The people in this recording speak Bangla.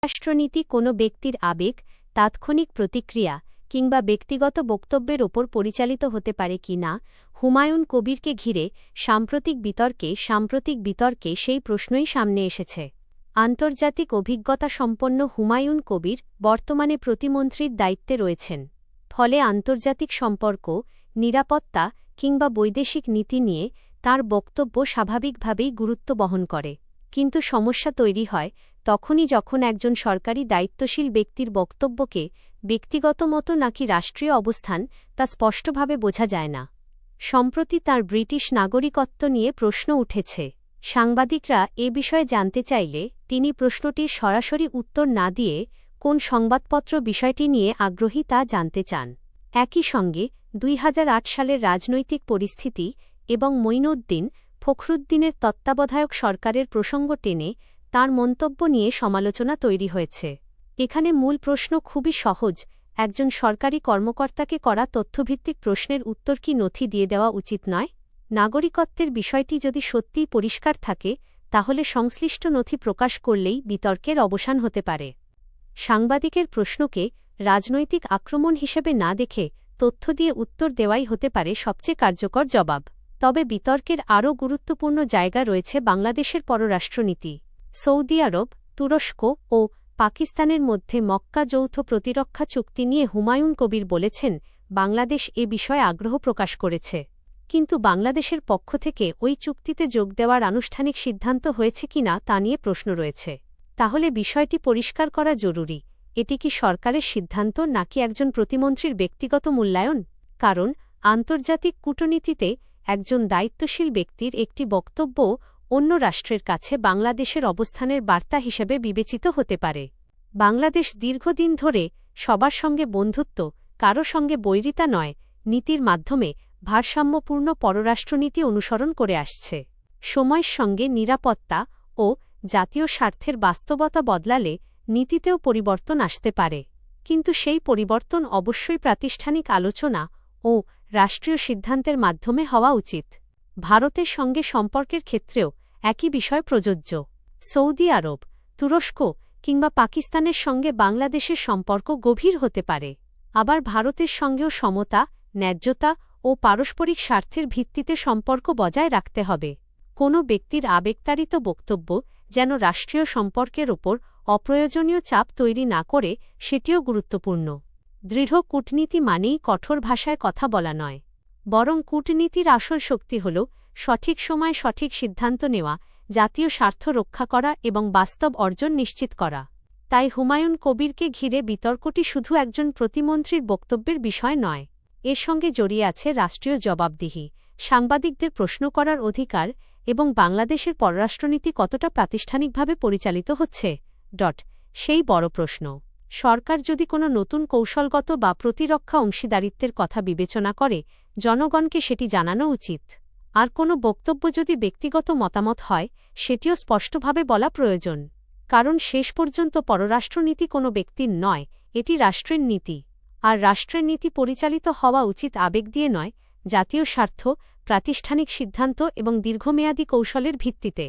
রাষ্ট্রনীতি কোনো ব্যক্তির আবেগ, তাৎক্ষণিক প্রতিক্রিয়া কিংবা ব্যক্তিগত বক্তব্যের ওপর পরিচালিত হতে পারে কি না, হুমায়ুন কবিরকে ঘিরে সাম্প্রতিক বিতর্কে সেই প্রশ্নই সামনে এসেছে। আন্তর্জাতিক অভিজ্ঞতা সম্পন্ন হুমায়ুন কবির বর্তমানে প্রতিমন্ত্রীর দায়িত্বে রয়েছেন। ফলে আন্তর্জাতিক সম্পর্ক, নিরাপত্তা কিংবা বৈদেশিক নীতি নিয়ে তাঁর বক্তব্য স্বাভাবিকভাবেই গুরুত্ব বহন করে। কিন্তু সমস্যা তৈরি হয় তখনই যখন একজন সরকারি দায়িত্বশীল ব্যক্তির বক্তব্যকে ব্যক্তিগত মতো নাকি রাষ্ট্রীয় অবস্থান তা স্পষ্টভাবে বোঝা যায় না। সম্প্রতি তাঁর ব্রিটিশ নাগরিকত্ব নিয়ে প্রশ্ন উঠেছে। সাংবাদিকরা এ বিষয়ে জানতে চাইলে তিনি প্রশ্নটির সরাসরি উত্তর না দিয়ে কোন সংবাদপত্র বিষয়টি নিয়ে আগ্রহী তা জানতে চান। একই সঙ্গে ২০০৮ সালের রাজনৈতিক পরিস্থিতি এবং মঈনুদ্দিন ফখরুদ্দিনের তত্ত্বাবধায়ক সরকারের প্রসঙ্গ টেনে তাঁর মন্তব্য নিয়ে সমালোচনা তৈরি হয়েছে। এখানে মূল প্রশ্ন খুবই সহজ, একজন সরকারি কর্মকর্তাকে করা তথ্যভিত্তিক প্রশ্নের উত্তর কি নথি দিয়ে দেওয়া উচিত নয়? নাগরিকত্বের বিষয়টি যদি সত্যিই পরিষ্কার থাকে তাহলে সংশ্লিষ্ট নথি প্রকাশ করলেই বিতর্কের অবসান হতে পারে। সাংবাদিকের প্রশ্নকে রাজনৈতিক আক্রমণ হিসেবে না দেখে তথ্য দিয়ে উত্তর দেওয়াই হতে পারে সবচেয়ে কার্যকর জবাব। তবে বিতর্কের আরও গুরুত্বপূর্ণ জায়গা রয়েছে বাংলাদেশের পররাষ্ট্রনীতি। সৌদি আরব, তুরস্ক ও পাকিস্তানের মধ্যে মক্কা যৌথ প্রতিরক্ষা চুক্তি নিয়ে হুমায়ুন কবির বলেছেন, বাংলাদেশ এ বিষয়ে আগ্রহ প্রকাশ করেছে। কিন্তু বাংলাদেশের পক্ষ থেকে ওই চুক্তিতে যোগ দেওয়ার আনুষ্ঠানিক সিদ্ধান্ত হয়েছে কিনা তা নিয়ে প্রশ্ন রয়েছে। তাহলে বিষয়টি পরিষ্কার করা জরুরি, এটি কি সরকারের সিদ্ধান্ত নাকি একজন প্রতিমন্ত্রীর ব্যক্তিগত মূল্যায়ন? কারণ আন্তর্জাতিক কূটনীতিতে একজন দায়িত্বশীল ব্যক্তির একটি বক্তব্য অন্য রাষ্ট্রের কাছে বাংলাদেশের অবস্থানের বার্তা হিসেবে বিবেচিত হতে পারে। বাংলাদেশ দীর্ঘদিন ধরে সবার সঙ্গে বন্ধুত্ব, কারও সঙ্গে বৈরিতা নয় নীতির মাধ্যমে ভারসাম্যপূর্ণ পররাষ্ট্রনীতি অনুসরণ করে আসছে। সময়ের সঙ্গে নিরাপত্তা ও জাতীয় স্বার্থের বাস্তবতা বদলালে নীতিতেও পরিবর্তন আসতে পারে, কিন্তু সেই পরিবর্তন অবশ্যই প্রাতিষ্ঠানিক আলোচনা ও রাষ্ট্রীয় সিদ্ধান্তের মাধ্যমে হওয়া উচিত। ভারতের সঙ্গে সম্পর্কের ক্ষেত্রেও একই বিষয় প্রযোজ্য। সৌদি আরব, তুরস্ক কিংবা পাকিস্তানের সঙ্গে বাংলাদেশের সম্পর্ক গভীর হতে পারে, আবার ভারতের সঙ্গেও সমতা, ন্যায্যতা ও পারস্পরিক স্বার্থের ভিত্তিতে সম্পর্ক বজায় রাখতে হবে। কোনো ব্যক্তির আবেগতাড়িত বক্তব্য যেন রাষ্ট্রীয় সম্পর্কের ওপর অপ্রয়োজনীয় চাপ তৈরি না করে সেটিও গুরুত্বপূর্ণ। দৃঢ় কূটনীতি মানেই কঠোর ভাষায় কথা বলা নয়, বরং কূটনীতির আসল শক্তি হল সঠিক সময়ে সঠিক সিদ্ধান্ত নেওয়া, জাতীয় স্বার্থ রক্ষা করা এবং বাস্তব অর্জন নিশ্চিত করা। তাই হুমায়ুন কবিরকে ঘিরে বিতর্কটি শুধু একজন প্রতিমন্ত্রীর বক্তব্যের বিষয় নয়, এর সঙ্গে জড়িয়ে আছে রাষ্ট্রীয় জবাবদিহি, সাংবাদিকদের প্রশ্ন করার অধিকার এবং বাংলাদেশের পররাষ্ট্রনীতি কতটা প্রাতিষ্ঠানিকভাবে পরিচালিত হচ্ছে। সেই বড় প্রশ্ন। সরকার যদি কোনো নতুন কৌশলগত বা প্রতিরক্ষা অংশীদারিত্বের কথা বিবেচনা করে, জনগণকে সেটি জানানো উচিত। আর কোনো বক্তব্য যদি ব্যক্তিগত মতামত হয়, সেটিও স্পষ্টভাবে বলা প্রয়োজন। কারণ শেষ পর্যন্ত পররাষ্ট্রনীতি কোনো ব্যক্তির নয়, এটি রাষ্ট্রের নীতি। আর রাষ্ট্রের নীতি পরিচালিত হওয়া উচিত আবেগ দিয়ে নয়, জাতীয় স্বার্থ, প্রাতিষ্ঠানিক সিদ্ধান্ত এবং দীর্ঘমেয়াদী কৌশলের ভিত্তিতে।